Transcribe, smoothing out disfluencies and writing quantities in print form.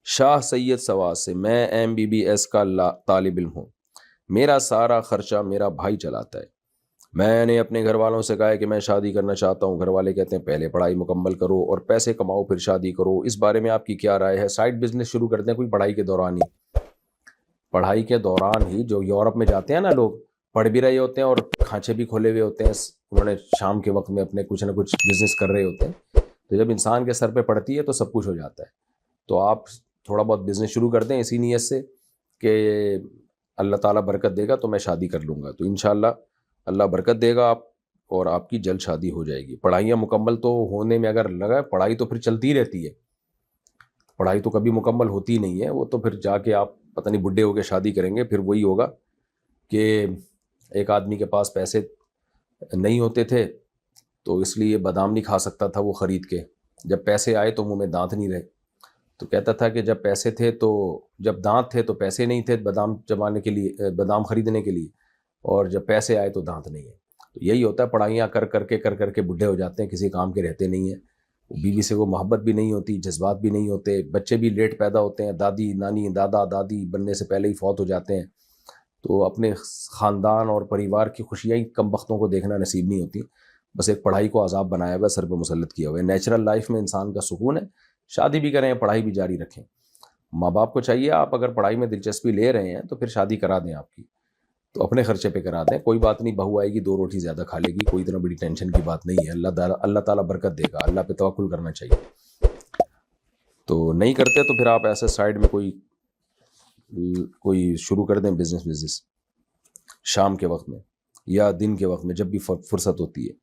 شاہ سید سواز سے، میں MBBS کا طالب علم ہوں، میرا سارا خرچہ میرا بھائی چلاتا ہے۔ میں نے اپنے گھر والوں سے کہا ہے کہ میں شادی کرنا چاہتا ہوں، گھر والے کہتے ہیں پہلے پڑھائی مکمل کرو اور پیسے کماؤ پھر شادی کرو، اس بارے میں آپ کی کیا رائے ہے؟ سائیڈ بزنس شروع کرتے ہیں کوئی پڑھائی کے دوران ہی، پڑھائی کے دوران ہی جو یورپ میں جاتے ہیں نا لوگ، پڑھ بھی رہے ہوتے ہیں اور کھانچے بھی کھولے ہوئے ہوتے ہیں، انہوں نے شام کے وقت میں اپنے کچھ نہ کچھ بزنس کر رہے ہوتے ہیں، تو جب انسان کے سر پہ پڑتی ہے تو سب کچھ ہو جاتا ہے۔ تو آپ تھوڑا بہت بزنس شروع کر دیں اسی نیت سے کہ اللہ تعالیٰ برکت دے گا تو میں شادی کر لوں گا، تو انشاءاللہ اللہ برکت دے گا آپ، اور آپ کی جلد شادی ہو جائے گی۔ پڑھائیاں مکمل تو ہونے میں اگر لگا، پڑھائی تو پھر چلتی رہتی ہے، پڑھائی تو کبھی مکمل ہوتی نہیں ہے، وہ تو پھر جا کے آپ پتہ نہیں بڈھے ہو کے شادی کریں گے، پھر وہی ہوگا کہ ایک آدمی کے پاس پیسے نہیں ہوتے تھے تو اس لیے بادام نہیں کھا سکتا تھا وہ خرید کے، جب پیسے آئے تو منہ میں دانت نہیں رہے، تو کہتا تھا کہ جب پیسے تھے تو، جب دانت تھے تو پیسے نہیں تھے بادام چبانے کے لیے، بادام خریدنے کے لیے، اور جب پیسے آئے تو دانت نہیں ہے۔ تو یہی ہوتا ہے، پڑھائیاں کر کر کے بڈھے ہو جاتے ہیں، کسی کام کے رہتے نہیں ہیں، بیوی سے وہ محبت بھی نہیں ہوتی، جذبات بھی نہیں ہوتے، بچے بھی لیٹ پیدا ہوتے ہیں، دادی نانی دادا دادی بننے سے پہلے ہی فوت ہو جاتے ہیں، تو اپنے خاندان اور پریوار کی خوشیاں ہی کم بختوں کو دیکھنا نصیب نہیں ہوتی، بس ایک پڑھائی کو عذاب بنایا ہوا ہے، سر پہ مسلط کیا ہوا ہے۔ نیچرل لائف میں انسان کا سکون ہے، شادی بھی کریں پڑھائی بھی جاری رکھیں، ماں باپ کو چاہیے آپ اگر پڑھائی میں دلچسپی لے رہے ہیں تو پھر شادی کرا دیں آپ کی، تو اپنے خرچے پہ کرا دیں، کوئی بات نہیں، بہو آئے گی 2 روٹی زیادہ کھا لے گی، کوئی اتنا بڑی ٹینشن کی بات نہیں ہے، اللہ تعالیٰ برکت دے گا، اللہ پہ توکل کرنا چاہیے۔ تو نہیں کرتے تو پھر آپ ایسے سائیڈ میں کوئی شروع کر دیں بزنس شام کے وقت میں یا دن کے وقت میں جب بھی فرصت ہوتی ہے۔